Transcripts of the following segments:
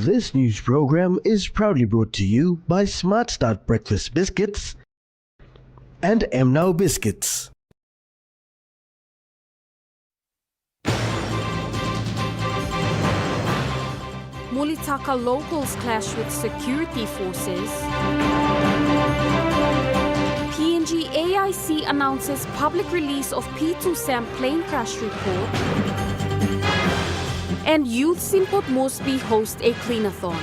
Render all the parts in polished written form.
This news program is proudly brought to you by Smart Start Breakfast Biscuits and Now Biscuits. Mulitaka locals clash with security forces. PNG AIC announces public release of P2SAM plane crash report. And youths in Port Moresby host a cleanathon.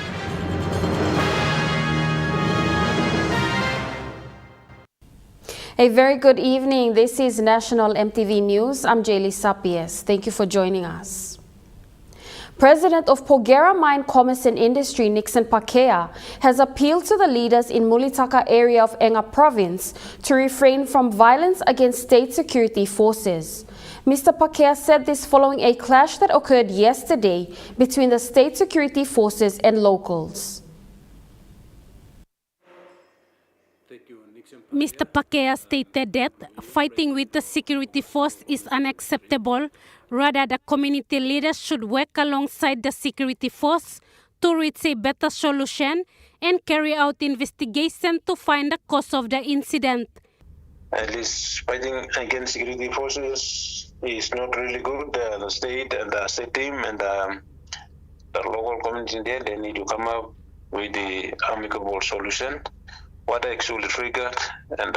A very good evening. This is National EMTV News. I'm Jaylee Sapies. Thank you for joining us. President of Porgera Mine Commerce and Industry, Nixon Pakea, has appealed to the leaders in Mulitaka area of Enga province to refrain from violence against state security forces. Mr. Pakea said this following a clash that occurred yesterday between the state security forces and locals. Mr. Pakea stated that fighting with the security force is unacceptable. Rather, the community leaders should work alongside the security force to reach a better solution and carry out investigation to find the cause of the incident. At least fighting against security forces is not really good. The state and the state team and the local community there, they need to come up with the amicable solution. What actually triggered, and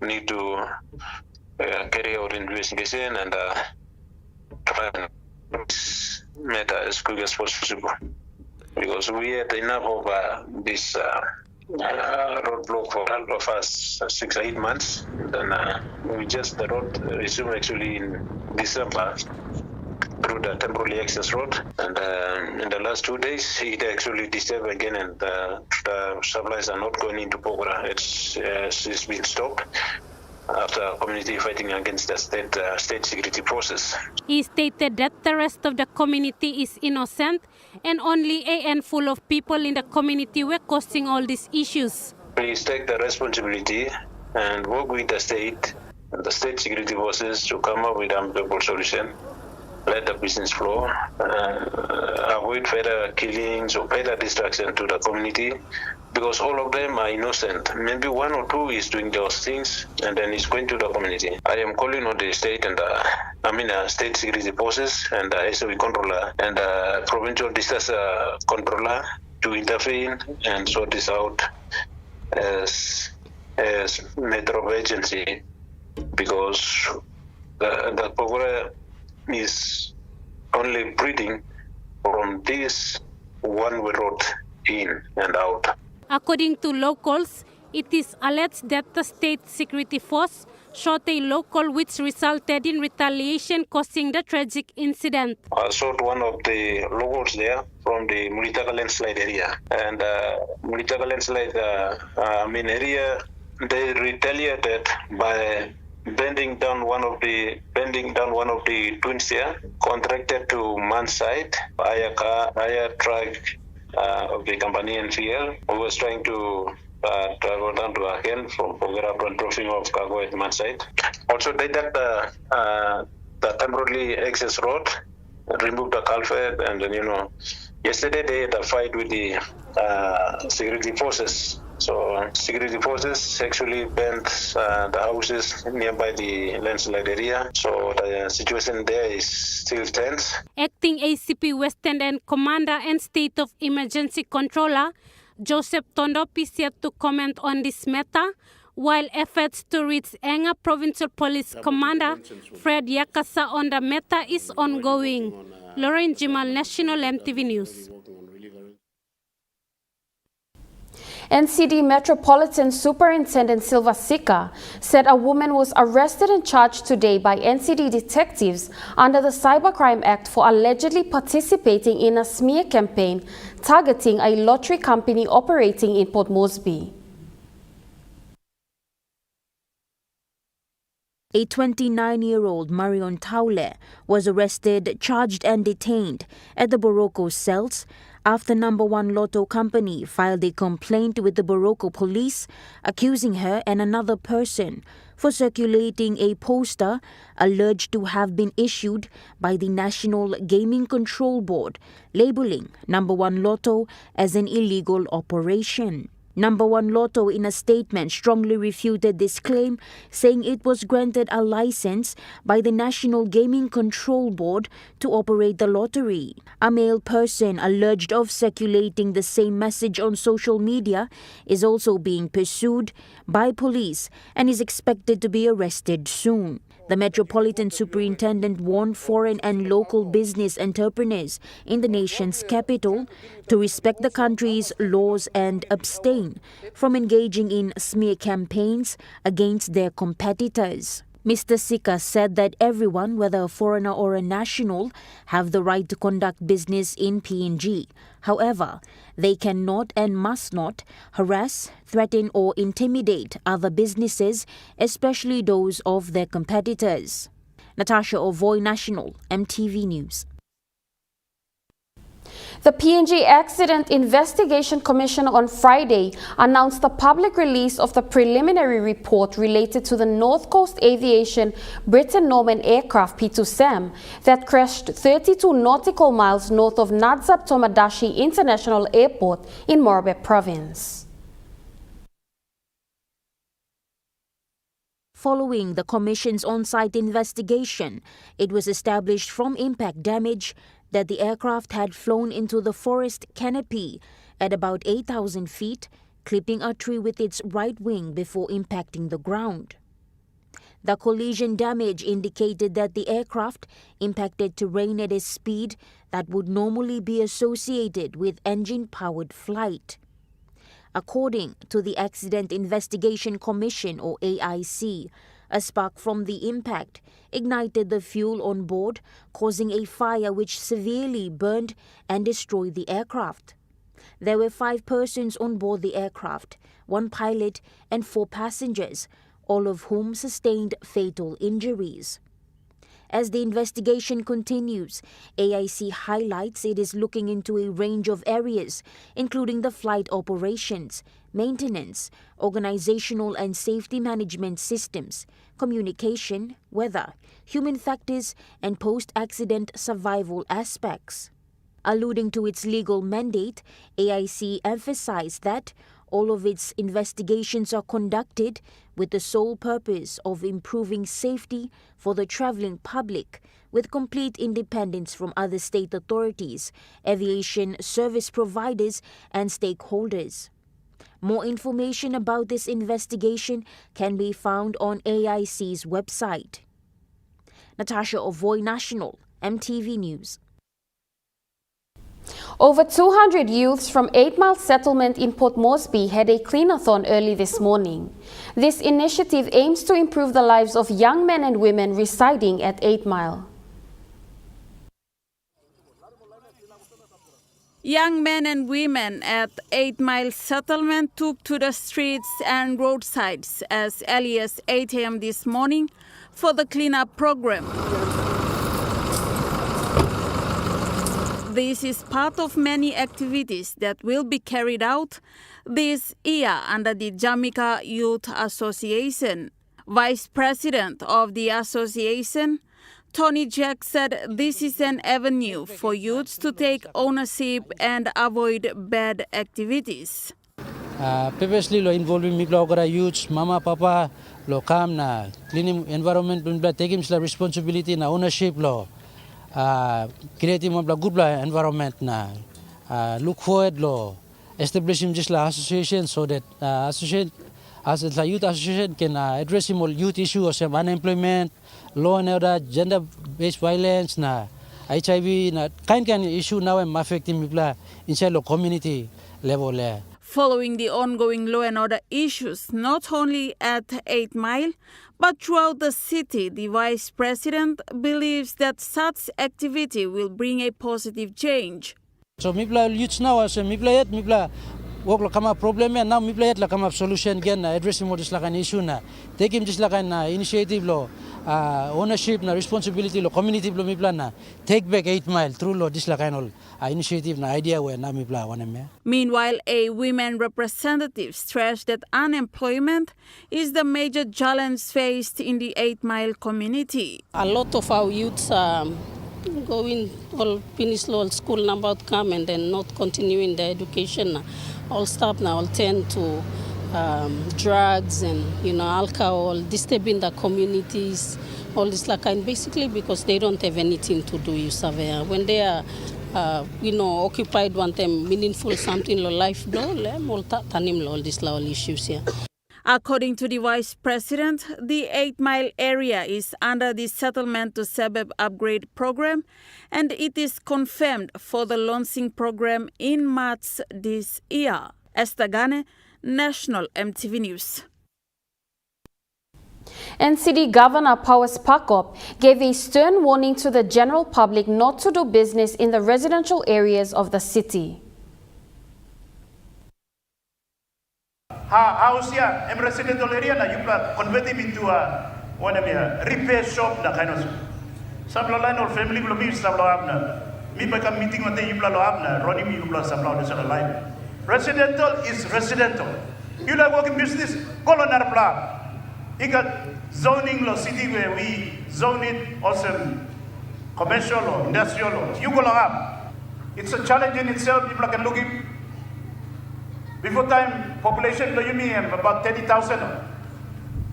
need to carry out investigation and try and matter as quick as possible, because we had enough of this roadblock for all of us 6 or 8 months. Then the road resumed actually in December through the temporary access road, and in the last 2 days it actually disturbed again, and the supplies are not going into Porgera. It's been stopped after community fighting against the state security forces. He stated that the rest of the community is innocent and only a handful of people in the community were causing all these issues. Please take the responsibility and work with the state and the state security forces to come up with an amicable solution. Let the business flow, avoid further killings or further destruction to the community, because all of them are innocent. Maybe 1 or 2 is doing those things, and then it's going to the community. I am calling on the state and state security forces and the SOE controller and the provincial disaster controller to intervene and sort this out as matter of urgency, because the Porgera is only breathing from this one-way road in and out. According to locals, it is alleged that the state security force shot a local, which resulted in retaliation, causing the tragic incident. I shot one of the locals there from the Mulitaka landslide area, and Mulitaka landslide area, they retaliated by bending down one of the twins here, contracted to man's side, hire truck of the company NCL, who was trying to travel down to Aken from Porgera and dropping off cargo at man's side. Also, they did the temporary access road, removed the culvert, and then, yesterday they had a fight with the security forces. So security forces actually burned the houses nearby the landslide area. So the situation there is still tense. Acting ACP Western and Commander and State of Emergency Controller Joseph Tondop is yet to comment on this matter, while efforts to reach Enga Provincial Police Commander Fred Yakasa on the matter is ongoing. Lauren Jimal, National EMTV News. NCD Metropolitan Superintendent Silva Sika said a woman was arrested and charged today by NCD detectives under the Cybercrime Act for allegedly participating in a smear campaign targeting a lottery company operating in Port Moresby. A 29-year-old Marion Taule was arrested, charged and detained at the Boroko cells after number one lotto company filed a complaint with the Boroko police accusing her and another person for circulating a poster alleged to have been issued by the National Gaming Control Board labeling number one lotto as an illegal operation. Number one Lotto in a statement strongly refuted this claim, saying it was granted a license by the National Gaming Control Board to operate the lottery. A male person alleged of circulating the same message on social media is also being pursued by police and is expected to be arrested soon. The Metropolitan Superintendent warned foreign and local business entrepreneurs in the nation's capital to respect the country's laws and abstain from engaging in smear campaigns against their competitors. Mr. Sika said that everyone, whether a foreigner or a national, have the right to conduct business in PNG. However, they cannot and must not harass, threaten or intimidate other businesses, especially those of their competitors. Natasha Ovoy, National, MTV News. The PNG Accident Investigation Commission on Friday announced the public release of the preliminary report related to the North Coast Aviation Britten-Norman aircraft P2SAM that crashed 32 nautical miles north of Nadzab Tomadashi International Airport in Morobe Province. Following the Commission's on-site investigation, it was established from impact damage that the aircraft had flown into the forest canopy at about 8,000 feet, clipping a tree with its right wing before impacting the ground. The collision damage indicated that the aircraft impacted terrain at a speed that would normally be associated with engine-powered flight. According to the Accident Investigation Commission, or AIC, a spark from the impact ignited the fuel on board, causing a fire which severely burned and destroyed the aircraft. There were 5 persons on board the aircraft, 1 pilot and 4 passengers, all of whom sustained fatal injuries. As the investigation continues, AIC highlights it is looking into a range of areas, including the flight operations, maintenance, organizational and safety management systems, communication, weather, human factors, and post-accident survival aspects. Alluding to its legal mandate, AIC emphasized that all of its investigations are conducted with the sole purpose of improving safety for the traveling public, with complete independence from other state authorities, aviation service providers, and stakeholders. More information about this investigation can be found on AIC's website. Natasha Ovoy, National, MTV News. Over 200 youths from 8 Mile Settlement in Port Moresby had a cleanathon early this morning. This initiative aims to improve the lives of young men and women residing at 8 Mile. Young men and women at 8 Mile Settlement took to the streets and roadsides as early as 8 a.m. this morning for the cleanup program. This is part of many activities that will be carried out this year under the Jamaica Youth Association. Vice President of the association, Tony Jack, said this is an avenue for youths to take ownership and avoid bad activities. Previously, lo involving me youths, mama, papa, lo come na cleaning environment, taking responsibility na ownership lo. Creating a good environment na look forward lo establishing just la association so that association as a youth association can address more youth issues of unemployment, law and order, gender based violence na HIV na kind issue now am affecting people inside the community level there. Following the ongoing law and order issues not only at 8 Mile but throughout the city, the Vice President believes that such activity will bring a positive change. So people youths now as people work la kama problem ya now mi play la kama solution gen na address mo dis la kan issue na take him dis la kan initiative lo ownership na responsibility lo community lo mi plan na take back 8 Mile through lo dis la kan all initiative na idea we na mi plan one me. Meanwhile, a women representative stressed that unemployment is the major challenge faced in the 8 Mile community. A lot of our youths going all finish all school now about come and then not continuing their education. All stop now, all tend to drugs and alcohol, disturbing the communities, all this like kind basically because they don't have anything to do. You survey when they are occupied one time meaningful something lo life blow all tanim all these all issues here. According to the Vice President, the 8 Mile area is under the Settlement to Suburb Upgrade Program, and it is confirmed for the launching program in March this year. Esther Gane, National MTV News. NCD Governor Powers Pakop gave a stern warning to the general public not to do business in the residential areas of the city. House here, residential area na you convert him into a repair shop na kind of. Sabla line or family will be sabla abna. Me become meeting on the yubla lo abna. Ronnie me yubla sabla the line. Residential is residential. You like working business, colonar plan. You got zoning law city where we zone it also commercial or industrial law. You go up. It's a challenge in itself. People can look at. Before time, population lo yumi about 30,000.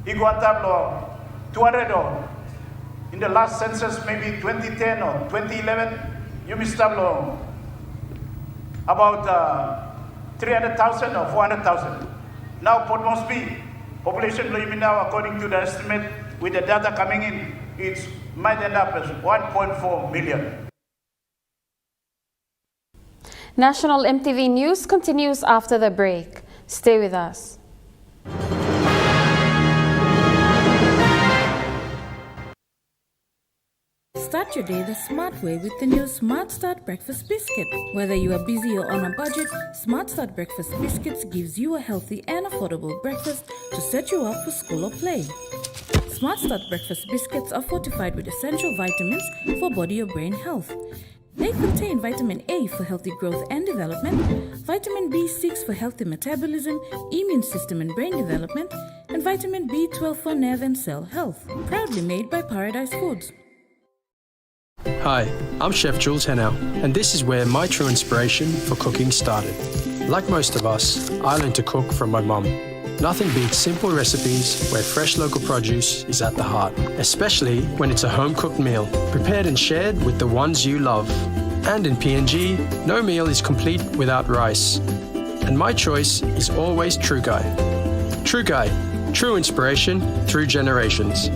Igo atablo 200 or in the last census maybe 2010 or 2011, yumi stablo about 300,000 or 400,000. Now Port Moresby population lo yumi now according to the estimate with the data coming in, it might end up as 1.4 million. National MTV News continues after the break. Stay with us. Start your day the smart way with the new Smart Start Breakfast Biscuit. Whether you are busy or on a budget, Smart Start Breakfast Biscuits gives you a healthy and affordable breakfast to set you up for school or play. Smart Start Breakfast Biscuits are fortified with essential vitamins for body or brain health. They contain vitamin A for healthy growth and development, vitamin B6 for healthy metabolism, immune system and brain development, and vitamin B12 for nerve and cell health. Proudly made by Paradise Foods. Hi, I'm Chef Jules Henow, and this is where my true inspiration for cooking started. Like most of us, I learned to cook from my mum. Nothing beats simple recipes where fresh local produce is at the heart, especially when it's a home-cooked meal, prepared and shared with the ones you love. And in PNG, no meal is complete without rice. And my choice is always True Guy. True Guy, true inspiration through generations.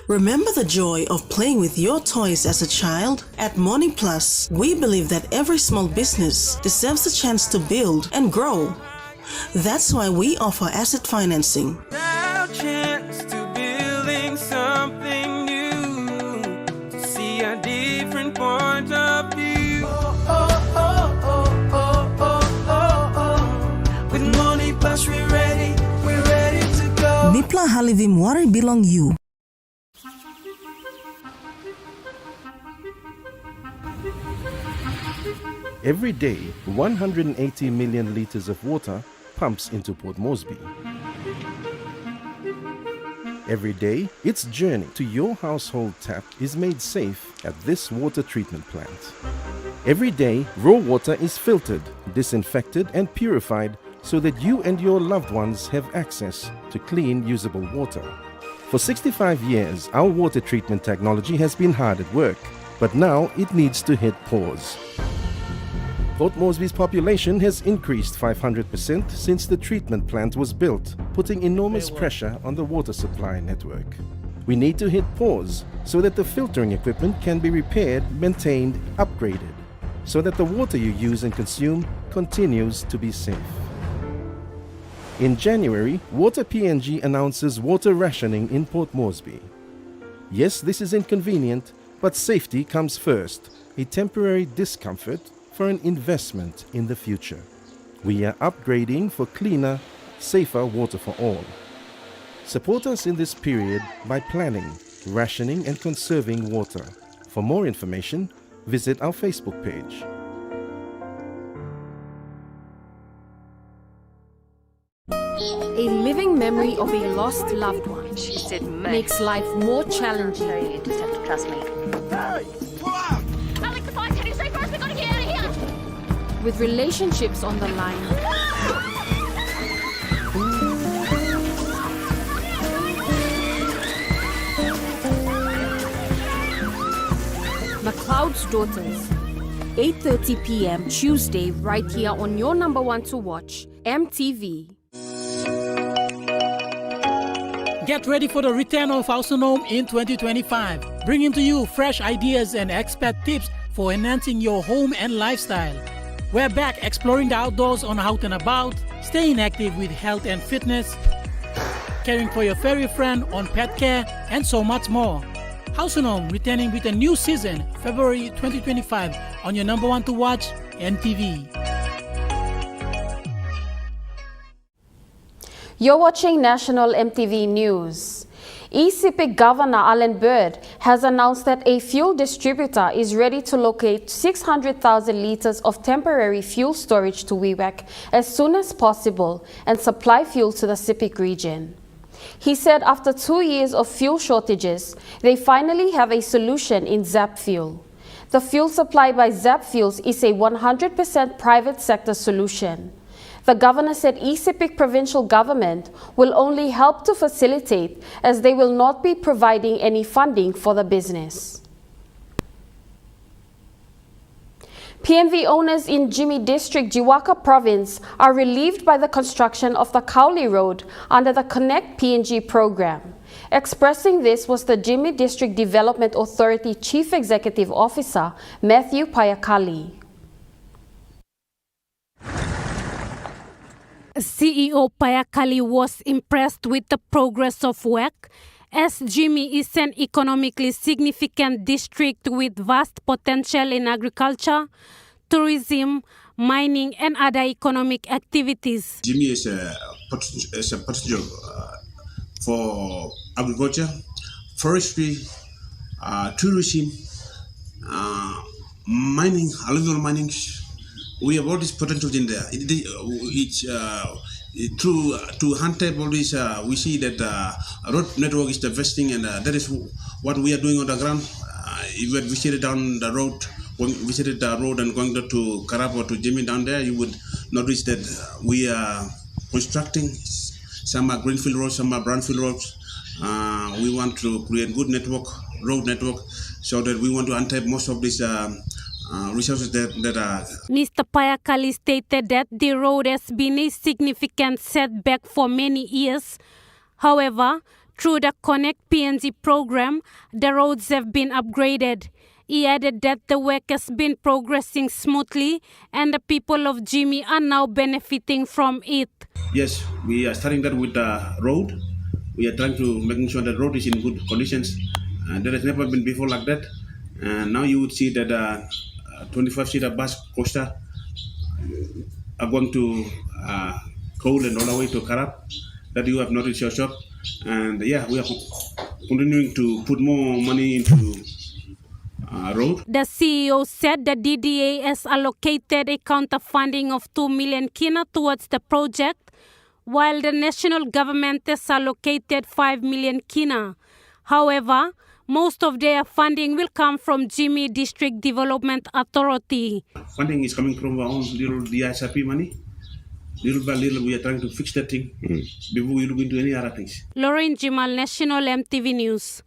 Remember the joy of playing with your toys as a child? At Morning Plus, we believe that every small business deserves a chance to build and grow. That's why we offer asset financing. Our chance to building something new, to see a different point of view. With Morning Plus, we're ready to go. Nipla Halivim Water belong you. Every day, 180 million liters of water pumps into Port Moresby. Every day, its journey to your household tap is made safe at this water treatment plant. Every day, raw water is filtered, disinfected and purified so that you and your loved ones have access to clean, usable water. For 65 years, our water treatment technology has been hard at work, but now it needs to hit pause. Port Moresby's population has increased 500% since the treatment plant was built, putting enormous pressure on the water supply network. We need to hit pause so that the filtering equipment can be repaired, maintained, upgraded, so that the water you use and consume continues to be safe. In January, Water-PNG announces water rationing in Port Moresby. Yes, this is inconvenient, but safety comes first, a temporary discomfort for an investment in the future. We are upgrading for cleaner, safer water for all. Support us in this period by planning, rationing and conserving water. For more information, visit our Facebook page. A living memory of a lost loved one makes life more challenging. You just have to trust me. Alex, the fire's heading straight for us. We've got to get out of here. With relationships on the line, McLeod's Daughters, 8:30 p.m. Tuesday, right here on your number one to watch, MTV. Get ready for the return of Autonome in 2025, bringing to you fresh ideas and expert tips for enhancing your home and lifestyle. We're back exploring the outdoors on Out and About, staying active with health and fitness, caring for your furry friend on pet care, and so much more. Autonome returning with a new season, February 2025, on your number one to watch, MTV. You're watching National MTV News. ECP Governor Alan Bird has announced that a fuel distributor is ready to locate 600,000 liters of temporary fuel storage to Wewak as soon as possible and supply fuel to the Sepik region. He said after 2 years of fuel shortages, they finally have a solution in Zap Fuel. The fuel supply by Zap Fuels is a 100% private sector solution. The governor said ECP provincial government will only help to facilitate as they will not be providing any funding for the business. PNV owners in Jimmy District, Jiwaka Province are relieved by the construction of the Kauli Road under the Connect PNG program. Expressing this was the Jimmy District Development Authority Chief Executive Officer, Matthew Payakali. CEO Payakali was impressed with the progress of work, as Jimmy is an economically significant district with vast potential in agriculture, tourism, mining and other economic activities. Jimmy is a potential for agriculture, forestry, tourism, mining, alluvial mining. We have all these potentials in there. Through hunt-type all this, we see that road network is the best thing, and that is what we are doing on the ground. If you had visited down the road, visited the road and going to Karab or to Jimmy down there, you would notice that we are constructing. Some are greenfield roads, some are brownfield roads. We want to create good network, road network, so that we want to untap most of these resources that are. Mr. Payakali stated that the road has been a significant setback for many years. However, through the Connect PNG program, the roads have been upgraded. He added that the work has been progressing smoothly and the people of Jimmy are now benefiting from it. Yes, we are starting that with the road. We are trying to making sure the road is in good conditions. There has never been before like that. And now you would see that 25-seater bus coaster are going to Cole and all the way to Karab, that you have noticed your shop. And yeah, we are continuing to put more money into road. The CEO said the DDA has allocated a counter funding of 2 million kina towards the project, while the national government has allocated 5 million kina. However, most of their funding will come from Jimmy District Development Authority. Funding is coming from our own little DSRP money. Little by little, we are trying to fix that thing before we look into any other things. Lauren Jimal, National MTV News.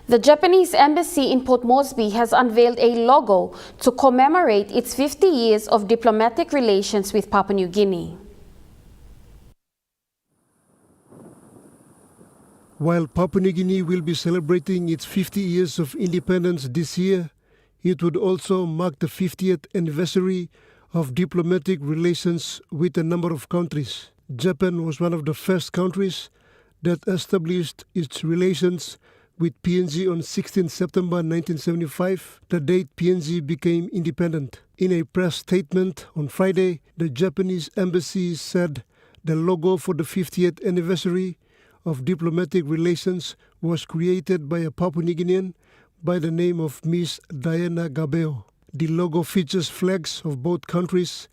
The Japanese embassy in Port Moresby has unveiled a logo to commemorate its 50 years of diplomatic relations with Papua New Guinea. While Papua New Guinea will be celebrating its 50 years of independence this year, it would also mark the 50th anniversary of diplomatic relations with a number of countries. Japan was one of the first countries that established its relations with PNG on 16 September 1975, the date PNG became independent. In a press statement on Friday, the Japanese embassy said the logo for the 50th anniversary of diplomatic relations was created by a Papua New Guinean by the name of Miss Diana Gabeo. The logo features flags of both countries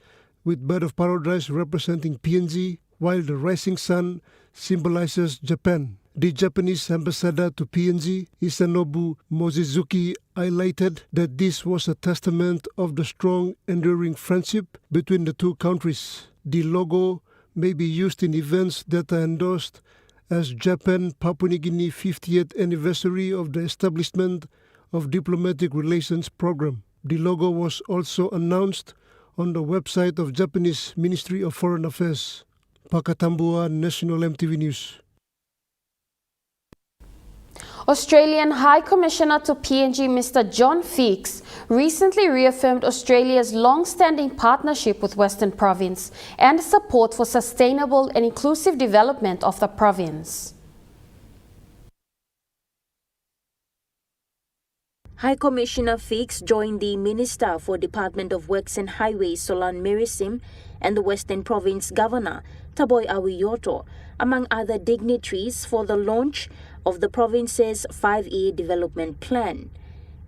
with bird of paradise representing PNG, while the rising sun symbolizes Japan. The Japanese ambassador to PNG, Isanobu Mochizuki, highlighted that this was a testament of the strong, enduring friendship between the two countries. The logo may be used in events that are endorsed as Japan-Papua New Guinea 50th anniversary of the establishment of diplomatic relations program. The logo was also announced on the website of Japanese Ministry of Foreign Affairs. Pakatambua, National MTV News. Australian High Commissioner to PNG Mr. John Feeks recently reaffirmed Australia's long-standing partnership with Western Province and support for sustainable and inclusive development of the province. High Commissioner Feeks joined the Minister for Department of Works and Highways Solan Mirisim and the Western Province Governor Taboy Awiyoto, among other dignitaries, for the launch of the province's 5-year development plan.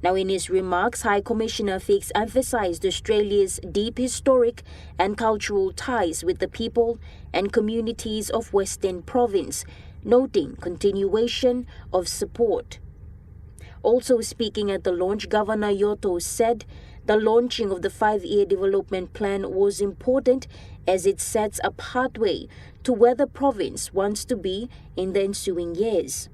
Now, in his remarks, High Commissioner Feeks emphasized Australia's deep historic and cultural ties with the people and communities of Western Province, noting continuation of support. Also speaking at the launch, Governor Yoto said the launching of the 5-year development plan was important as it sets a pathway to where the province wants to be in the ensuing years.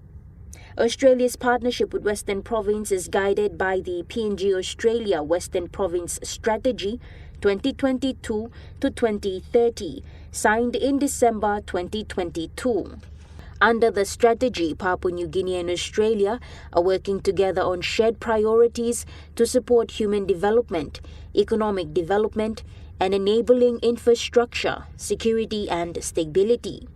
Australia's partnership with Western Province is guided by the PNG Australia Western Province Strategy 2022 to 2030, signed in December 2022. Under the strategy, Papua New Guinea and Australia are working together on shared priorities to support human development, economic development, and enabling infrastructure, security, and stability.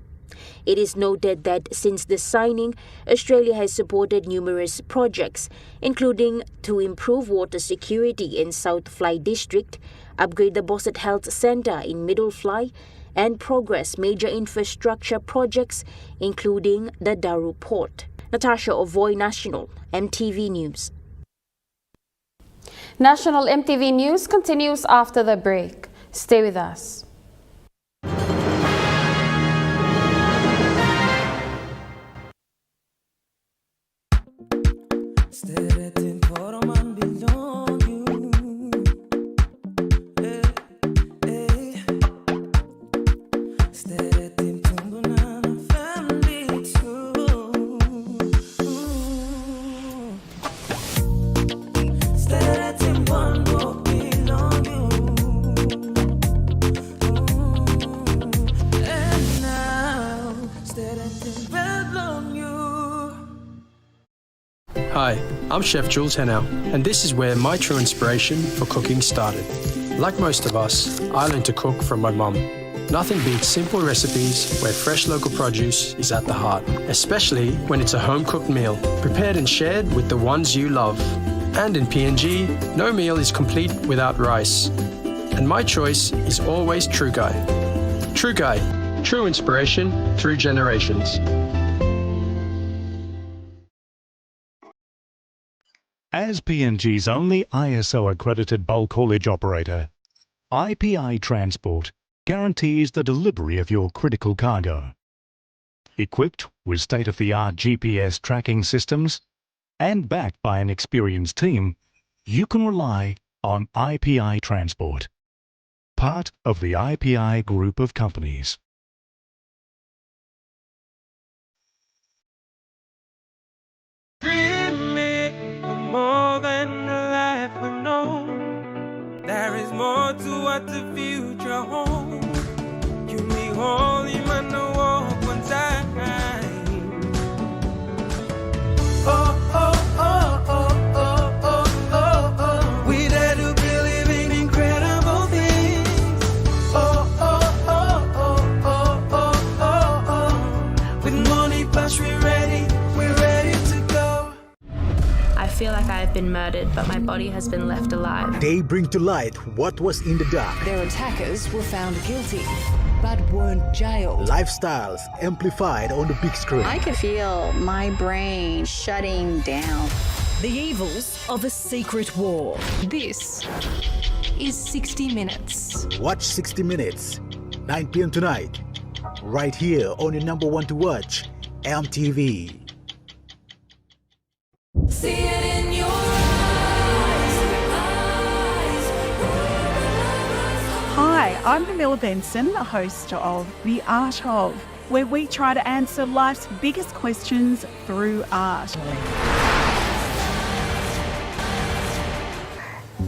It is noted that since the signing, Australia has supported numerous projects, including to improve water security in South Fly District, upgrade the Bossett Health Centre in Middle Fly, and progress major infrastructure projects, including the Daru Port. Natasha Ovoy, National MTV News. National MTV News continues after the break. Stay with us. Hi, I'm Chef Jules Henao, and this is where my true inspiration for cooking started. Like most of us, I learned to cook from my mum. Nothing beats simple recipes where fresh local produce is at the heart, especially when it's a home-cooked meal, prepared and shared with the ones you love. And in PNG, no meal is complete without rice. And my choice is always True Guy. True Guy, true inspiration through generations. As PNG's only ISO-accredited bulk haulage operator, IPI Transport guarantees the delivery of your critical cargo. Equipped with state-of-the-art GPS tracking systems and backed by an experienced team, you can rely on IPI Transport, part of the IPI group of companies. More than the life we've known, there is more to what the future holds. You be holy, man, no walk one time. Oh, oh, oh, oh, oh, oh, oh, oh. We dare to believe in incredible things. Oh, oh, oh, oh, been murdered, but my body has been left alive. They bring to light what was in the dark. Their attackers were found guilty, but weren't jailed. Lifestyles amplified on the big screen. I could feel my brain shutting down. The evils of a secret war. This is 60 Minutes. Watch 60 Minutes, 9 p.m. tonight, right here on your number one to watch, EMTV. See it in your eyes. Hi, I'm Camilla Benson, the host of The Art Of, where we try to answer life's biggest questions through art.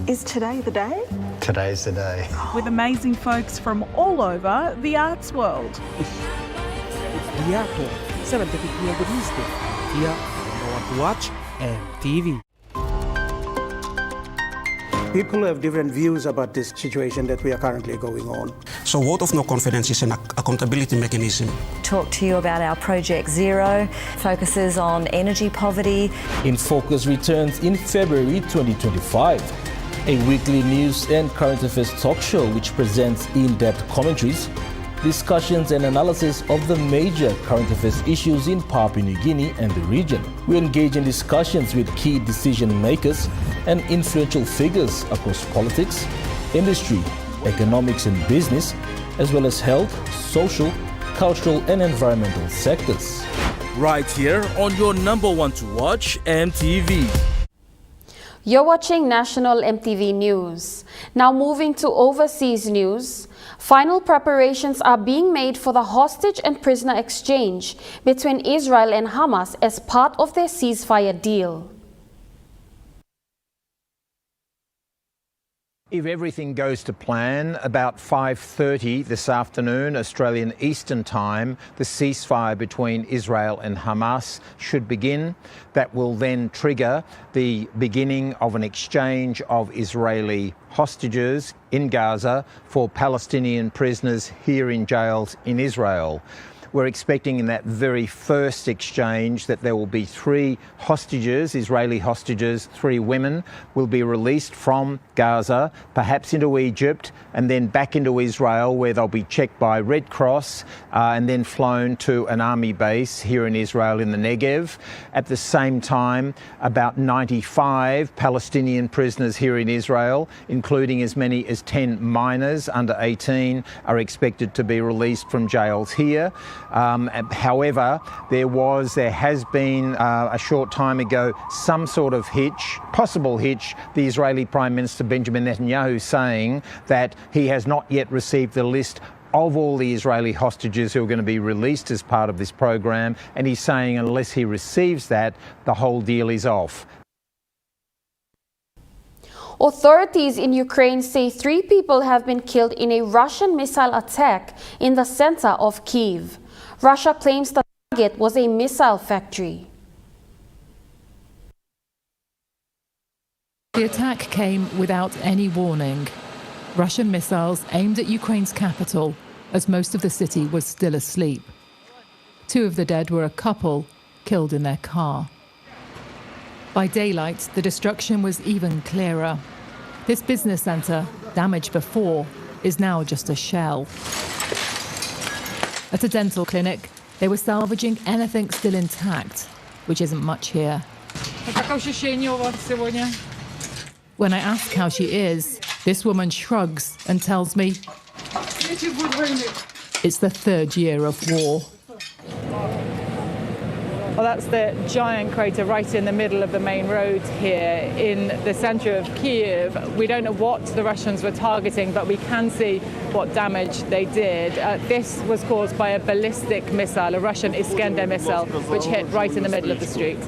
Is today the day? Today's the day. With amazing folks from all over the arts world. The Art Of, 7:30 p.m. Wednesday, here on Number One to Watch, EMTV. People have different views about this situation that we are currently going on. So vote of no confidence is an accountability mechanism. Talk to you about our Project Zero, focuses on energy poverty. In Focus returns in February 2025. A weekly news and current affairs talk show which presents in-depth commentaries, discussions and analysis of the major current affairs issues in Papua New Guinea and the region. We engage in discussions with key decision makers and influential figures across politics, industry, economics and business, as well as health, social, cultural and environmental sectors. Right here on your number one to watch, EMTV. You're watching National EMTV News. Now moving to overseas news. Final preparations are being made for the hostage and prisoner exchange between Israel and Hamas as part of their ceasefire deal. If everything goes to plan, about 5:30 this afternoon, Australian Eastern Time, the ceasefire between Israel and Hamas should begin. That will then trigger the beginning of an exchange of Israeli hostages in Gaza for Palestinian prisoners here in jails in Israel. We're expecting in that very first exchange that there will be 3 hostages, Israeli hostages, 3 women will be released from Gaza, perhaps into Egypt, and then back into Israel where they'll be checked by Red Cross and then flown to an army base here in Israel in the Negev. At the same time, about 95 Palestinian prisoners here in Israel, including as many as 10 minors under 18, are expected to be released from jails here. However, there has been a short time ago some sort of hitch, possible hitch, the Israeli Prime Minister Benjamin Netanyahu saying that he has not yet received the list of all the Israeli hostages who are going to be released as part of this program, and he's saying unless he receives that, the whole deal is off. Authorities in Ukraine say 3 people have been killed in a Russian missile attack in the center of Kyiv. Russia claims the target was a missile factory. The attack came without any warning. Russian missiles aimed at Ukraine's capital as most of the city was still asleep. 2 of the dead were a couple killed in their car. By daylight, the destruction was even clearer. This business centre, damaged before, is now just a shell. At a dental clinic, they were salvaging anything still intact, which isn't much here. When I ask how she is, this woman shrugs and tells me it's the 3rd year of war. Well, that's the giant crater right in the middle of the main road here in the centre of Kyiv. We don't know what the Russians were targeting, but we can see what damage they did. This was caused by a ballistic missile, a Russian Iskander missile, which hit right in the middle of the street.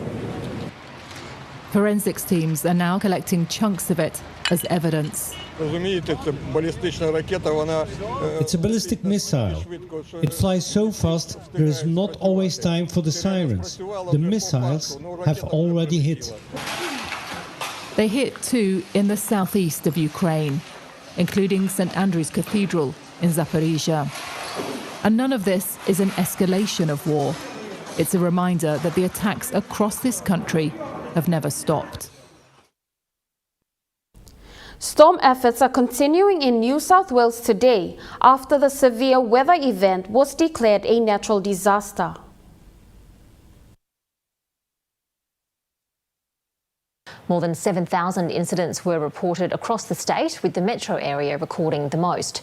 Forensics teams are now collecting chunks of it as evidence. It's a ballistic missile. It flies so fast there is not always time for the sirens. The missiles have already hit. They hit 2 in the southeast of Ukraine, including St. Andrew's Cathedral in Zaporizhia. And none of this is an escalation of war. It's a reminder that the attacks across this country have never stopped. Storm efforts are continuing in New South Wales today after the severe weather event was declared a natural disaster. More than 7,000 incidents were reported across the state, with the metro area recording the most.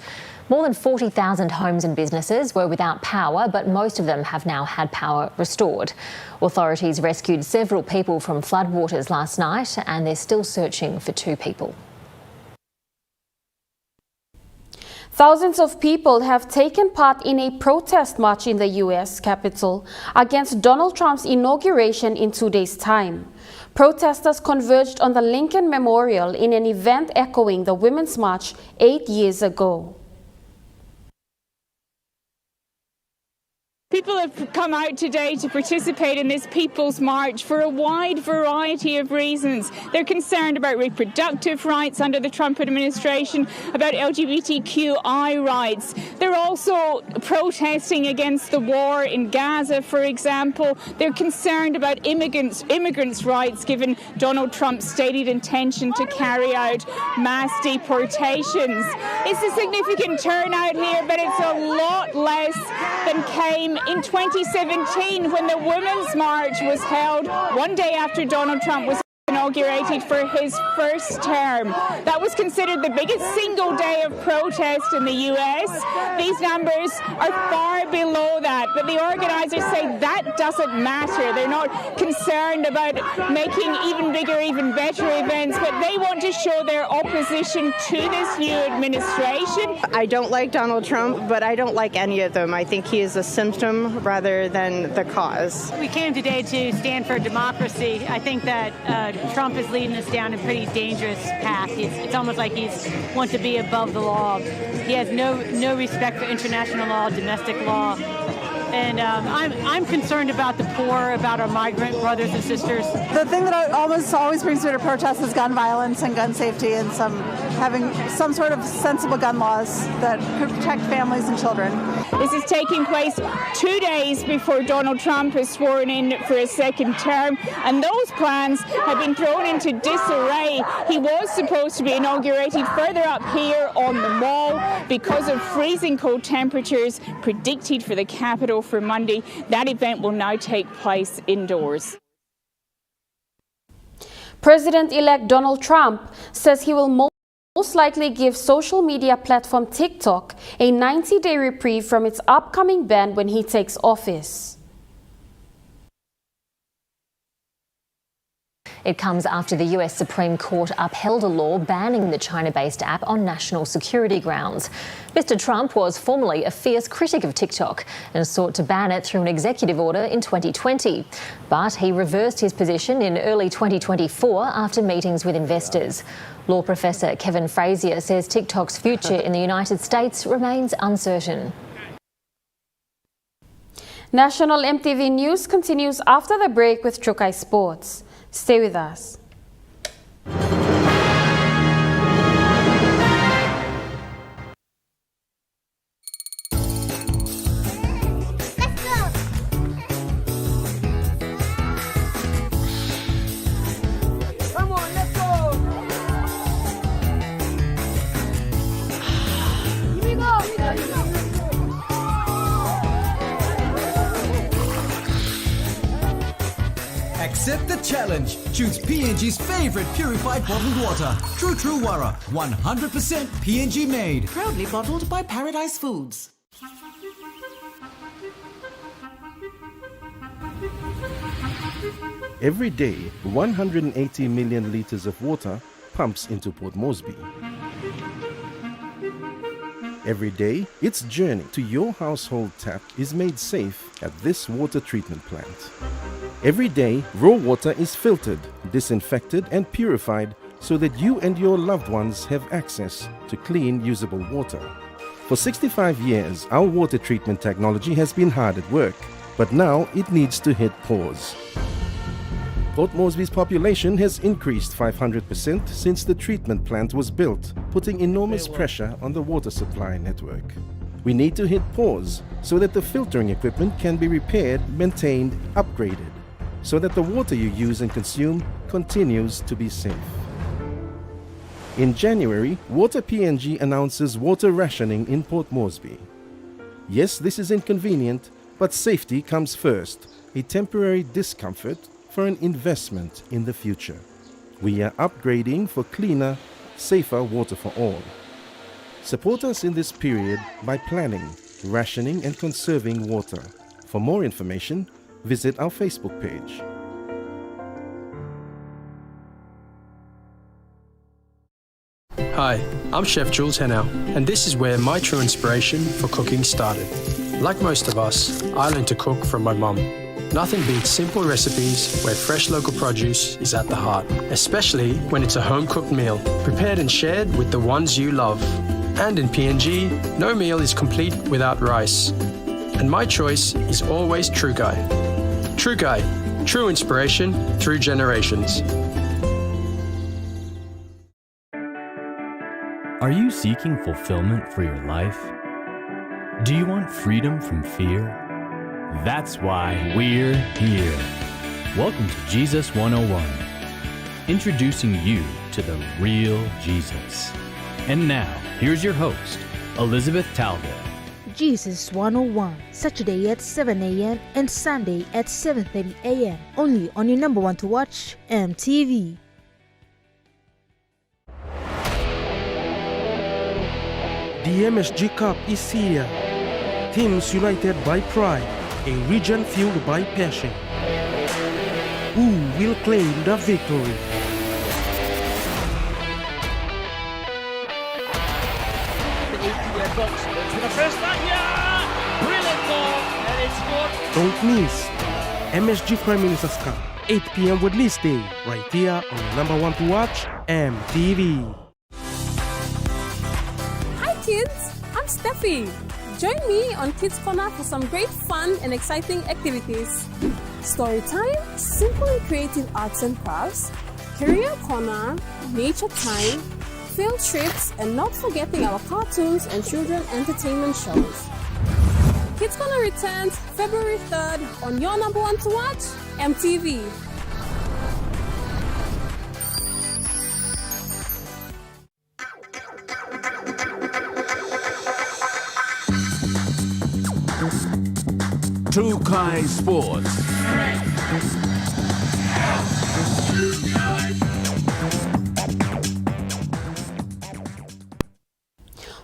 More than 40,000 homes and businesses were without power, but most of them have now had power restored. Authorities rescued several people from floodwaters last night, and they're still searching for 2 people. Thousands of people have taken part in a protest march in the U.S. Capitol against Donald Trump's inauguration in 2 days' time. Protesters converged on the Lincoln Memorial in an event echoing the Women's March 8 years ago. People have come out today to participate in this People's March for a wide variety of reasons. They're concerned about reproductive rights under the Trump administration, about LGBTQI rights. They're also protesting against the war in Gaza, for example. They're concerned about immigrants' rights, given Donald Trump's stated intention to carry out mass deportations. It's a significant turnout here, but it's a lot less than came in 2017, when the Women's March was held one day after Donald Trump was inaugurated for his first term. That was considered the biggest single day of protest in the U.S. These numbers are far below that, but the organizers say that doesn't matter. They're not concerned about making even bigger, even better events, but they want to show their opposition to this new administration. I don't like Donald Trump, but I don't like any of them. I think he is a symptom rather than the cause. We came today to stand for democracy. I think that Trump is leading us down a pretty dangerous path. It's almost like he wants to be above the law. He has no respect for international law, domestic law. And I'm concerned about the poor, about our migrant brothers and sisters. The thing that almost always brings me to protest is gun violence and gun safety, and having some sort of sensible gun laws that could protect families and children. This is taking place 2 days before Donald Trump is sworn in for a second term, and those plans have been thrown into disarray. He was supposed to be inaugurated further up here on the Mall because of freezing cold temperatures predicted for the capital for Monday. That event will now take place indoors. President-elect Donald Trump says he will most likely give social media platform TikTok a 90-day reprieve from its upcoming ban when he takes office. It comes after the US Supreme Court upheld a law banning the China-based app on national security grounds. Mr. Trump was formerly a fierce critic of TikTok and sought to ban it through an executive order in 2020. But he reversed his position in early 2024 after meetings with investors. Law professor Kevin Frazier says TikTok's future in the United States remains uncertain. National EMTV News continues after the break with Trukai Sports. Stay with us. Accept the challenge. Choose PNG's favorite purified bottled water. True Wara, 100% PNG made. Proudly bottled by Paradise Foods. Every day, 180 million litres of water pumps into Port Moresby. Every day, its journey to your household tap is made safe at this water treatment plant. Every day, raw water is filtered, disinfected and purified so that you and your loved ones have access to clean, usable water. For 65 years, our water treatment technology has been hard at work, but now it needs to hit pause. Port Moresby's population has increased 500% since the treatment plant was built, putting enormous pressure on the water supply network. We need to hit pause so that the filtering equipment can be repaired, maintained, upgraded, so that the water you use and consume continues to be safe. In January, Water-PNG announces water rationing in Port Moresby. Yes, this is inconvenient, but safety comes first, a temporary discomfort for an investment in the future. We are upgrading for cleaner, safer water for all. Support us in this period by planning, rationing and conserving water. For more information, visit our Facebook page. Hi, I'm Chef Jules Hennow, and this is where my true inspiration for cooking started. Like most of us, I learned to cook from my mum. Nothing beats simple recipes where fresh local produce is at the heart, especially when it's a home-cooked meal, prepared and shared with the ones you love. And in PNG, no meal is complete without rice. And my choice is always True Guy. True Guy, true inspiration through generations. Are you seeking fulfillment for your life? Do you want freedom from fear? That's why we're here. Welcome to Jesus 101, introducing you to the real Jesus. And now, here's your host, Elizabeth Talbot. Jesus 101, Saturday at 7 a.m. and Sunday at 7:30 a.m. Only on your number one to watch, EMTV. The MSG Cup is here. Teams united by pride, a region fueled by passion. Who will claim the victory? Don't miss MSG Prime Minister's Cup, 8 p.m. with List Day, right here on your number one to watch, MTV. Kids, I'm Steffi. Join me on Kids Corner for some great fun and exciting activities. Story time, simple and creative arts and crafts, career corner, nature time, field trips, and not forgetting our cartoons and children entertainment shows. Kids Corner returns February 3rd on your number one to watch, MTV. True Kai Sports.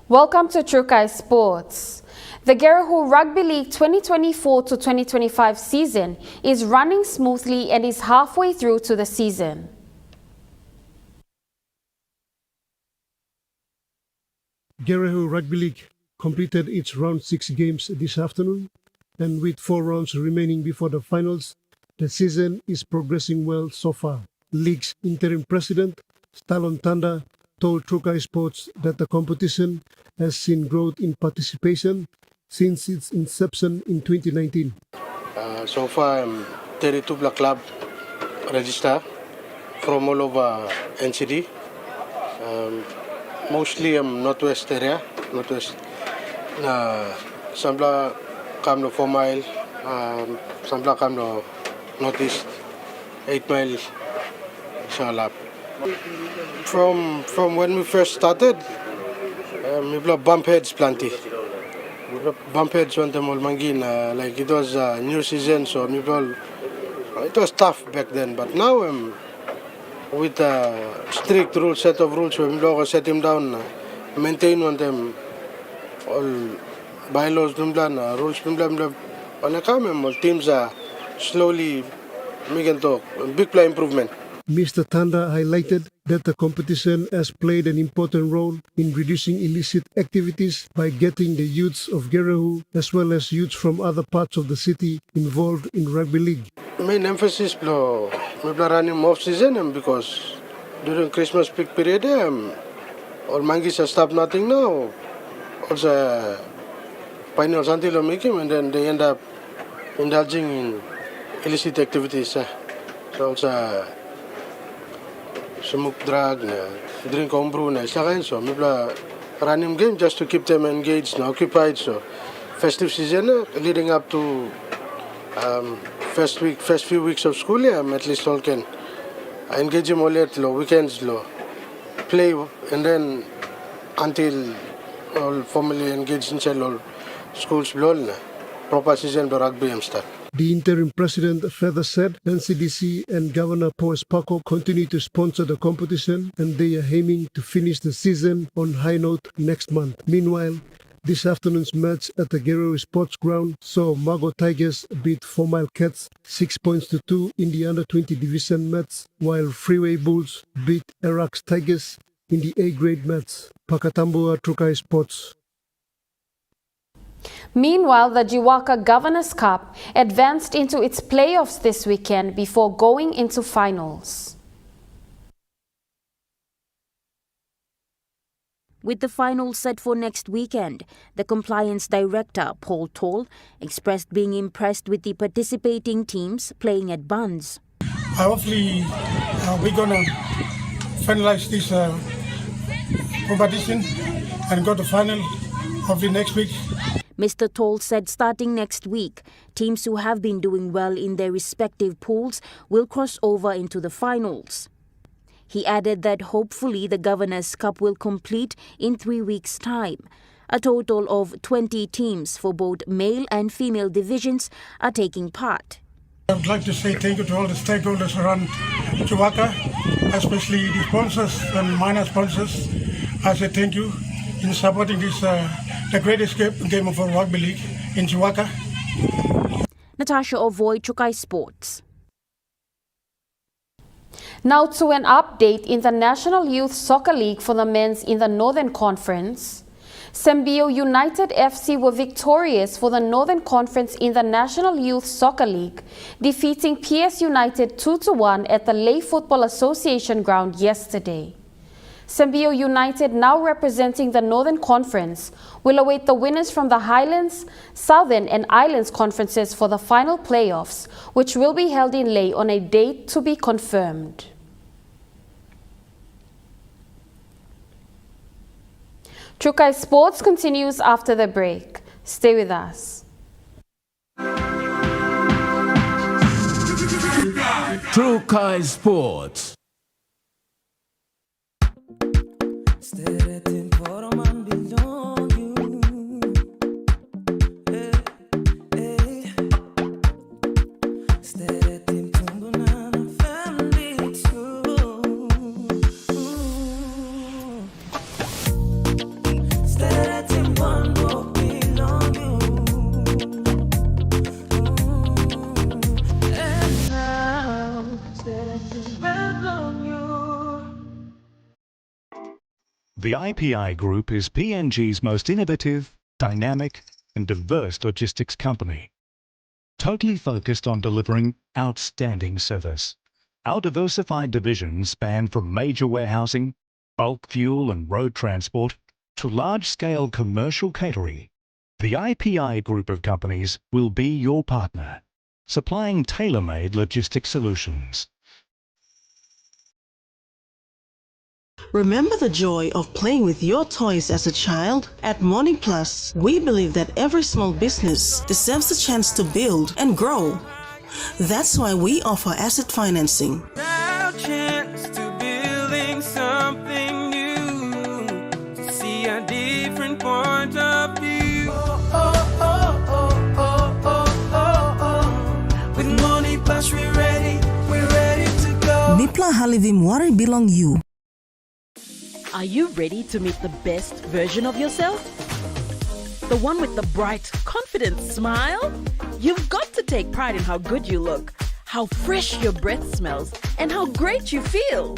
Welcome to True Kai Sports. The Gerahu Rugby League 2024 to 2025 season is running smoothly and is halfway through to the season. Gerahu Rugby League completed its round 6 games this afternoon, and with 4 rounds remaining before the finals, the season is progressing well so far. League's interim president, Stalon Tanda, told True Kai Sports that the competition has seen growth in participation since its inception in 2019. So far, 32 black club registered from all over NCD. Mostly northwest area, northwest. Some come to 4 mile, some come to northeast, 8 mile, inshallah. From when we first started, we have bump heads plenty. Bump heads on them all mangin, like it was a new season, so it was tough back then. But now, with a strict set of rules, we set him down, maintain on them all bylaws, rules, all teams are slowly making a big play improvement. Mr. Tanda highlighted that the competition has played an important role in reducing illicit activities by getting the youths of Gerahu as well as youths from other parts of the city involved in rugby league. Main emphasis we running off season because during Christmas peak period all monkeys have stopped nothing now. Also finals until making and then they end up indulging in illicit activities. So also smoke drug, drink homebrew, so maybe running game just to keep them engaged and occupied. So festive season leading up to first few weeks of school, at least all can engage them all at weekends, play and then until all family engaged in all schools blown proper season the rugby start. The interim president further said NCDC and Governor Powes Paco continue to sponsor the competition and they are aiming to finish the season on high note next month. Meanwhile, this afternoon's match at the Guerrero Sports Ground saw Mago Tigers beat 4 Mile Cats 6 points to 2 in the under-20 division match, while Freeway Bulls beat Iraq's Tigers in the A-grade match. Pakatambua Trukai Sports. Meanwhile, the Jiwaka Governors Cup advanced into its playoffs this weekend before going into finals. With the final set for next weekend, the Compliance Director, Paul Toll, expressed being impressed with the participating teams playing at Buns. Hopefully, we're going to finalize this competition and go to final hopefully next week. Mr. Toll said starting next week, teams who have been doing well in their respective pools will cross over into the finals. He added that hopefully the Governors' Cup will complete in 3 weeks' time. A total of 20 teams for both male and female divisions are taking part. I would like to say thank you to all the stakeholders around Jiwaka, especially the sponsors and minor sponsors. I say thank you in supporting this the greatest game of rugby league in Jiwaka. Natasha Ovoy, Chukai Sports. Now to an update in the National Youth Soccer League for the men's in the Northern Conference. Sembio United FC were victorious for the Northern Conference in the National Youth Soccer League, defeating PS United 2-1 at the Lay Football Association ground yesterday. Sembio United, now representing the Northern Conference, will await the winners from the Highlands, Southern and Islands conferences for the final playoffs, which will be held in Lay on a date to be confirmed. Trukai Sports continues after the break. Stay with us. Trukai Sports. The IPI Group is PNG's most innovative, dynamic, and diverse logistics company, totally focused on delivering outstanding service. Our diversified divisions span from major warehousing, bulk fuel and road transport, to large-scale commercial catering. The IPI Group of companies will be your partner, supplying tailor-made logistics solutions. Remember the joy of playing with your toys as a child? At Morning Plus, we believe that every small business deserves a chance to build and grow. That's why we offer asset financing. Now chance to building something new, to see a different point of view. With Morning Plus, we're ready to go. Nipla Halivim Wari belong you. Are you ready to meet the best version of yourself? The one with the bright, confident smile? You've got to take pride in how good you look, how fresh your breath smells, and how great you feel.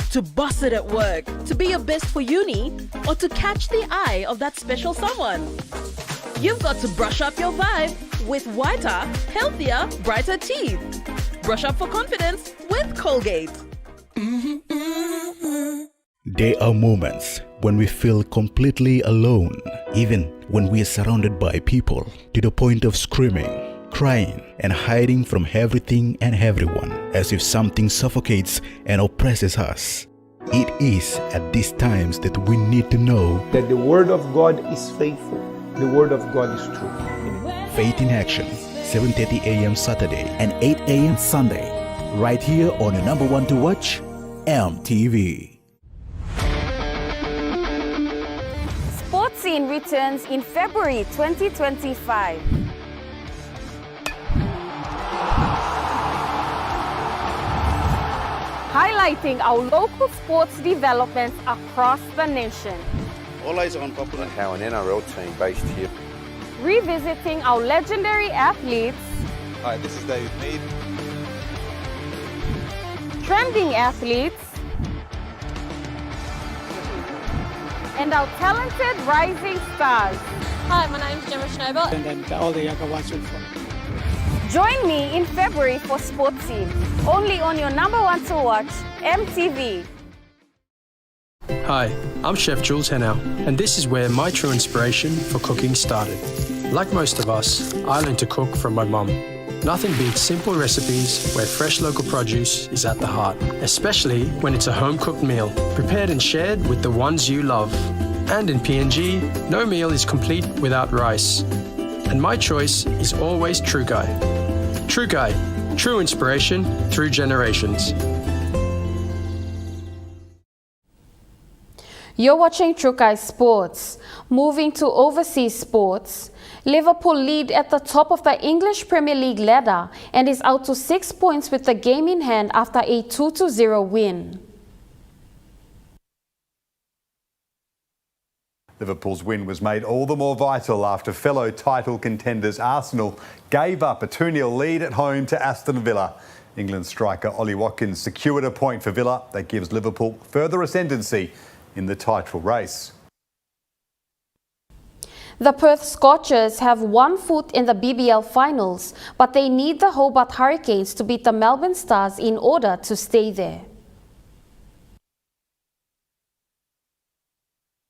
To boss it at work, to be your best for uni, or to catch the eye of that special someone. You've got to brush up your vibe with whiter, healthier, brighter teeth. Brush up for confidence with Colgate. There are moments when we feel completely alone, even when we are surrounded by people, to the point of screaming, crying, and hiding from everything and everyone, as if something suffocates and oppresses us. It is at these times that we need to know that the Word of God is faithful. The Word of God is true. Faith in Action, 7:30 a.m. Saturday and 8 a.m. Sunday, right here on the number one to watch, EMTV. returns in February 2025. Highlighting our local sports developments across the nation. All eyes on Papua. How an NRL team based here. Revisiting our legendary athletes. Hi, this is David Mead. Trending athletes. And our talented rising stars. Hi, my name is Gemma Schnobel. And then all the younger ones will follow. Join me in February for Sports Scene, only on your number one to watch, MTV. Hi, I'm Chef Jules Henau, and this is where my true inspiration for cooking started. Like most of us, I learned to cook from my mum. Nothing beats simple recipes where fresh local produce is at the heart, especially when it's a home-cooked meal, prepared and shared with the ones you love. And in PNG, no meal is complete without rice. And my choice is always True Guy. True Guy, true inspiration through generations. You're watching Trukai Sports. Moving to overseas sports, Liverpool lead at the top of the English Premier League ladder and is out to 6 points with the game in hand after a 2-0 win. Liverpool's win was made all the more vital after fellow title contenders Arsenal gave up a 2-0 lead at home to Aston Villa. England striker Ollie Watkins secured a point for Villa that gives Liverpool further ascendancy in the title race. The Perth Scorchers have 1 foot in the BBL finals, but they need the Hobart Hurricanes to beat the Melbourne Stars in order to stay there.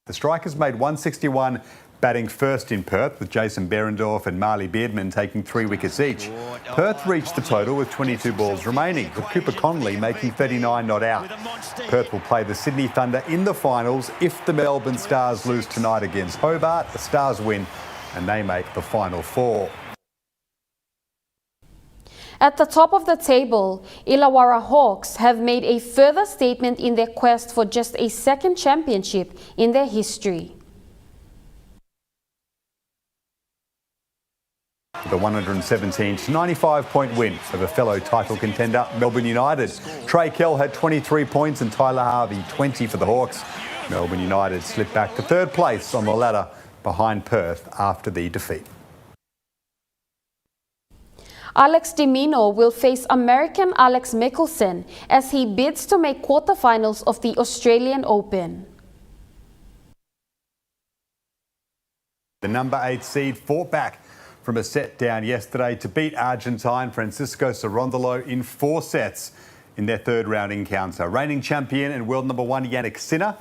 The Strikers made 161, batting first in Perth, with Jason Behrendorff and Marley Beardman taking 3 wickets each. Perth reached the total with 22 balls remaining, with Cooper Connolly making 39 not out. Perth will play the Sydney Thunder in the finals if the Melbourne Stars lose tonight against Hobart. The Stars win and they make the final 4. At the top of the table, Illawarra Hawks have made a further statement in their quest for just a second championship in their history. The 117-95-point win over fellow title contender Melbourne United. Trey Kell had 23 points and Tyler Harvey 20 for the Hawks. Melbourne United slipped back to 3rd place on the ladder behind Perth after the defeat. Alex De Minaur will face American Alex Mickelson as he bids to make quarterfinals of the Australian Open. The number 8 seed fought back from a set down yesterday to beat Argentine Francisco Cerundolo in 4 sets in their 3rd round encounter. Reigning champion and world number 1 Jannik Sinner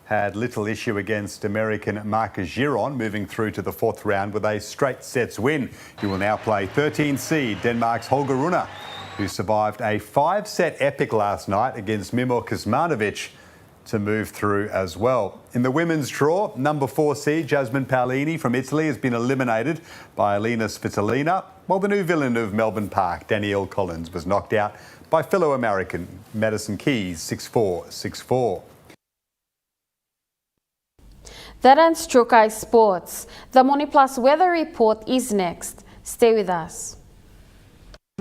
had little issue against American Marcus Giron, moving through to the 4th round with a straight sets win. He will now play 13 seed Denmark's Holger Rune, who survived a 5-set epic last night against Mimor Kuzmanovic to move through as well. In the women's draw, number 4 seed Jasmine Paolini from Italy has been eliminated by Alina Svitolina, while the new villain of Melbourne Park, Danielle Collins, was knocked out by fellow American Madison Keys 6-4, 6-4. That ends Trukai Sports. The Moniplus weather report is next. Stay with us.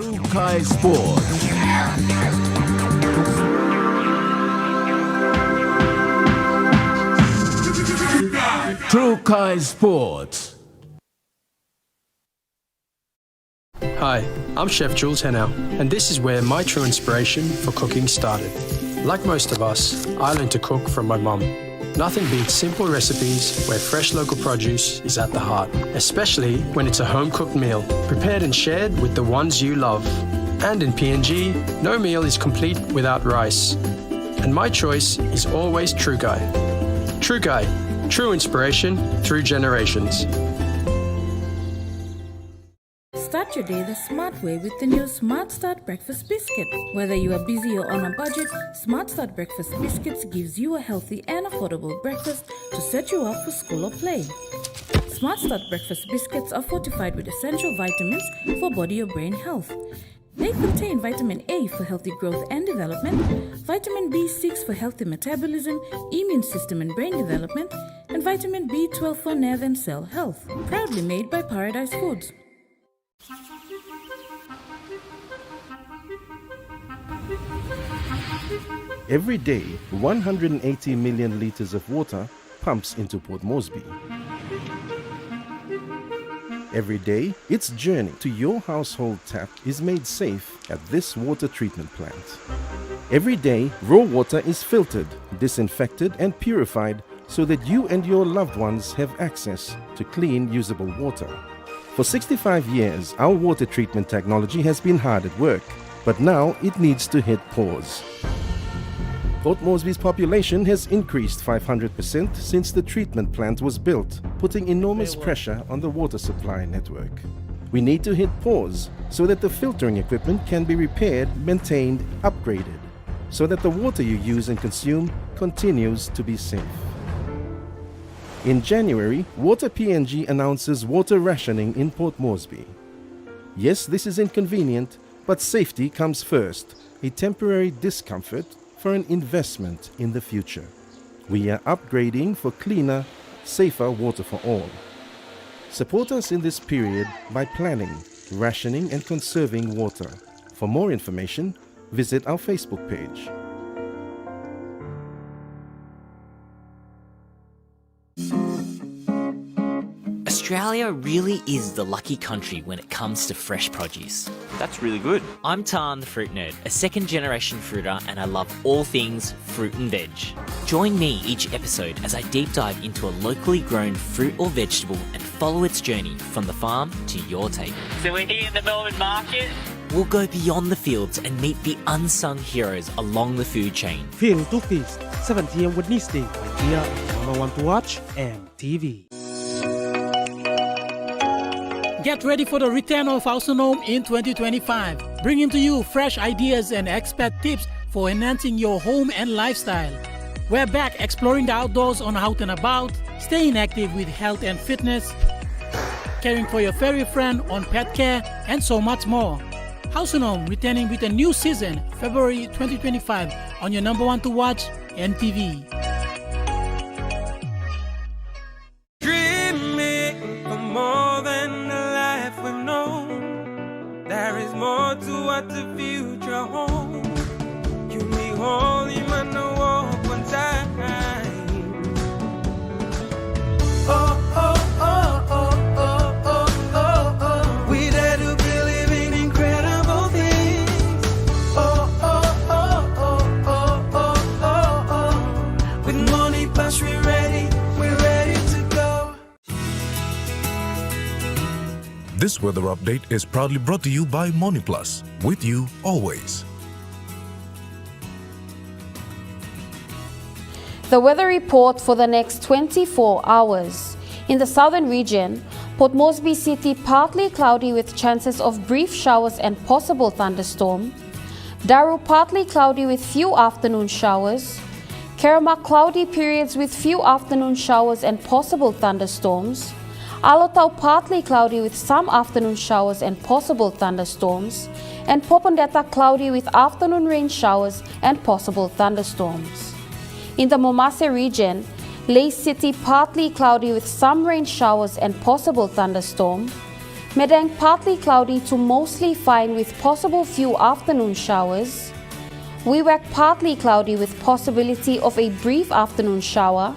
Trukai Sports. Trukai Sports. Hi, I'm Chef Jules Henau, and this is where my true inspiration for cooking started. Like most of us, I learned to cook from my mum. Nothing beats simple recipes where fresh local produce is at the heart, especially when it's a home-cooked meal, prepared and shared with the ones you love. And in PNG, no meal is complete without rice. And my choice is always True Guy. True Guy, true inspiration through generations. Start your day the smart way with the new Smart Start Breakfast Biscuit. Whether you are busy or on a budget, Smart Start Breakfast Biscuits gives you a healthy and affordable breakfast to set you up for school or play. Smart Start Breakfast Biscuits are fortified with essential vitamins for body or brain health. They contain vitamin A for healthy growth and development, vitamin B6 for healthy metabolism, immune system and brain development, and vitamin B12 for nerve and cell health. Proudly made by Paradise Foods. Every day, 180 million liters of water pumps into Port Moresby. Every day, its journey to your household tap is made safe at this water treatment plant. Every day, raw water is filtered, disinfected and purified so that you and your loved ones have access to clean, usable water. For 65 years, our water treatment technology has been hard at work, but now it needs to hit pause. Port Moresby's population has increased 500% since the treatment plant was built, putting enormous pressure on the water supply network. We need to hit pause so that the filtering equipment can be repaired, maintained, upgraded, so that the water you use and consume continues to be safe. In January, Japan-PNG announces water rationing in Port Moresby. Yes, this is inconvenient, but safety comes first, a temporary discomfort for an investment in the future. We are upgrading for cleaner, safer water for all. Support us in this period by planning, rationing and conserving water. For more information, visit our Facebook page. Australia really is the lucky country when it comes to fresh produce. That's really good. I'm Tan, the fruit nerd, a second-generation fruiter, and I love all things fruit and veg. Join me each episode as I deep dive into a locally grown fruit or vegetable and follow its journey from the farm to your table. So we're here in the Melbourne market. We'll go beyond the fields and meet the unsung heroes along the food chain. Feel to Feast, 7 p.m. Wednesday, right here on Number One to Watch, EMTV. Get ready for the return of Autonome in 2025, bringing to you fresh ideas and expert tips for enhancing your home and lifestyle. We're back exploring the outdoors on Out and About, staying active with health and fitness, caring for your furry friend on pet care, and so much more. Autonome returning with a new season, February 2025, on your number one to watch, EMTV. Dreaming for more than the life we've known. There is more to what the future holds. You me holy man, no walk one time. Oh, oh, oh, oh, oh, oh, oh, oh. We dare to believe in incredible things. Oh, oh, oh, oh, oh, oh, oh, oh. With money plus we're ready to go. This weather update is proudly brought to you by MoneyPlus, with you always. The weather report for the next 24 hours. In the southern region, Port Moresby City partly cloudy with chances of brief showers and possible thunderstorm. Daru partly cloudy with few afternoon showers. Kerama cloudy periods with few afternoon showers and possible thunderstorms. Alotau partly cloudy with some afternoon showers and possible thunderstorms. And Popondetta cloudy with afternoon rain showers and possible thunderstorms. In the Momase region, Lae City partly cloudy with some rain showers and possible thunderstorm. Medang partly cloudy to mostly fine with possible few afternoon showers. Wewak partly cloudy with possibility of a brief afternoon shower.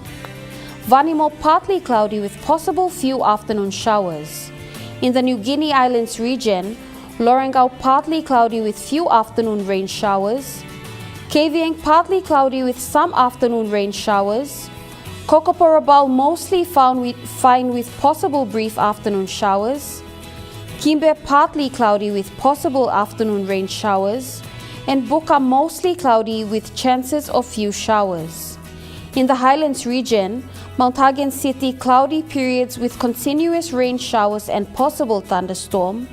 Vanimo partly cloudy with possible few afternoon showers. In the New Guinea Islands region, Lorengau partly cloudy with few afternoon rain showers. Kavieng partly cloudy with some afternoon rain showers. Kokoporabal mostly fine with possible brief afternoon showers. Kimbe partly cloudy with possible afternoon rain showers. And Buka mostly cloudy with chances of few showers. In the Highlands region, Mount Hagen City cloudy periods with continuous rain showers and possible thunderstorm.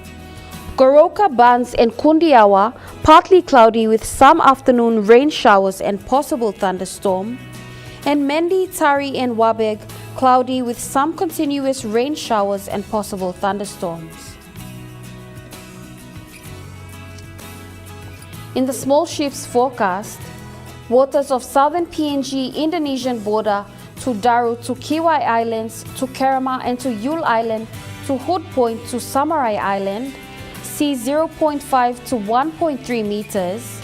Goroka, Bans and Kundiawa partly cloudy with some afternoon rain showers and possible thunderstorm. And Mendi, Tari and Wabeg cloudy with some continuous rain showers and possible thunderstorms. In the small ships forecast, waters of southern PNG Indonesian border to Daru to Kiwai Islands to Kerama and to Yule Island to Hood Point to Samarai Island, sea 0.5 to 1.3 meters.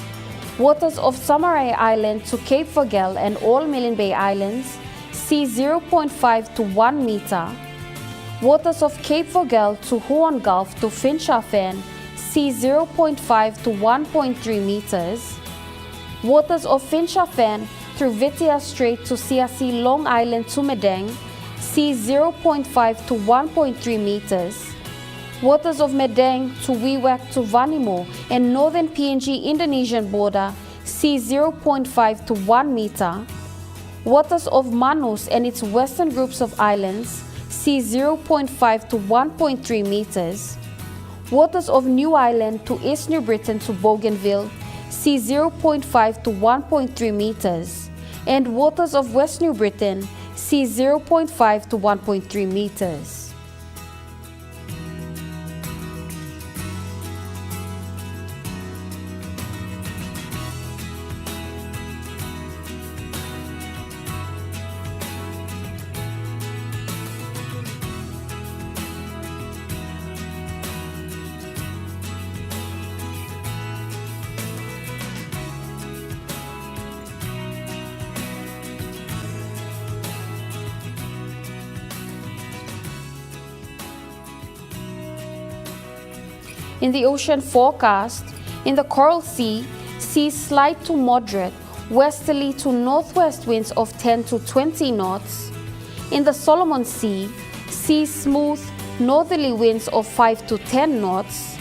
Waters of Samarai Island to Cape Virgil and all Milne Bay Islands, sea 0.5 to 1 meter. Waters of Cape Virgil to Huon Gulf to Finschhafen, sea 0.5 to 1.3 meters. Waters of Finschhafen through Vitia Strait to CRC Long Island to Medang, sea 0.5 to 1.3 meters. Waters of Medang to Wewak to Vanimo and northern PNG Indonesian border, sea 0.5 to 1 meter. Waters of Manus and its western groups of islands, sea 0.5 to 1.3 meters. Waters of New Island to East New Britain to Bougainville, sea 0.5 to 1.3 meters. And waters of West New Britain, sea 0.5 to 1.3 meters. In the ocean forecast, in the Coral Sea, seas slight to moderate, westerly to northwest winds of 10 to 20 knots. In the Solomon Sea, seas smooth, northerly winds of 5 to 10 knots.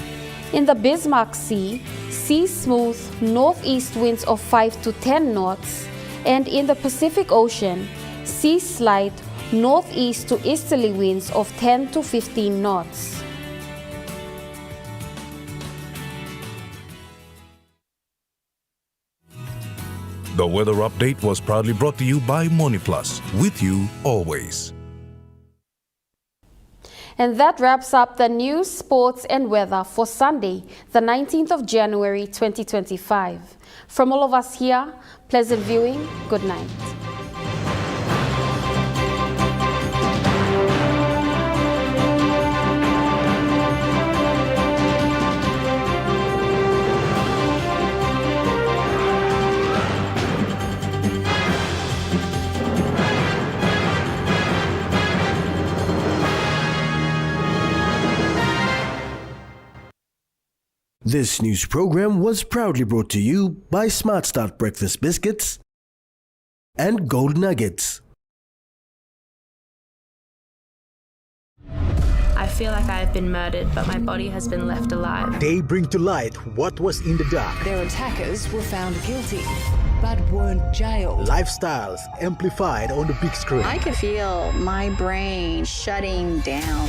In the Bismarck Sea, seas smooth, northeast winds of 5 to 10 knots. And in the Pacific Ocean, seas slight, northeast to easterly winds of 10 to 15 knots. The weather update was proudly brought to you by MoneyPlus, with you always. And that wraps up the news, sports and weather for Sunday, the 19th of January 2025. From all of us here, pleasant viewing. Good night. This news program was proudly brought to you by Smart Start Breakfast Biscuits and Gold Nuggets. I feel like I have been murdered, but my body has been left alive. They bring to light what was in the dark. Their attackers were found guilty, but weren't jailed. Lifestyles amplified on the big screen. I could feel my brain shutting down.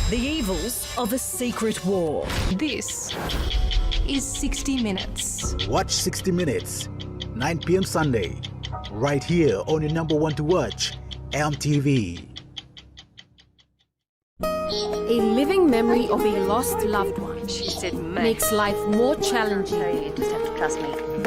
The evils of a secret war. This is 60 Minutes. Watch 60 Minutes, 9 p.m. Sunday, right here on your number one to watch, EMTV. A living memory of a lost loved one makes life more challenging. You just have to trust me.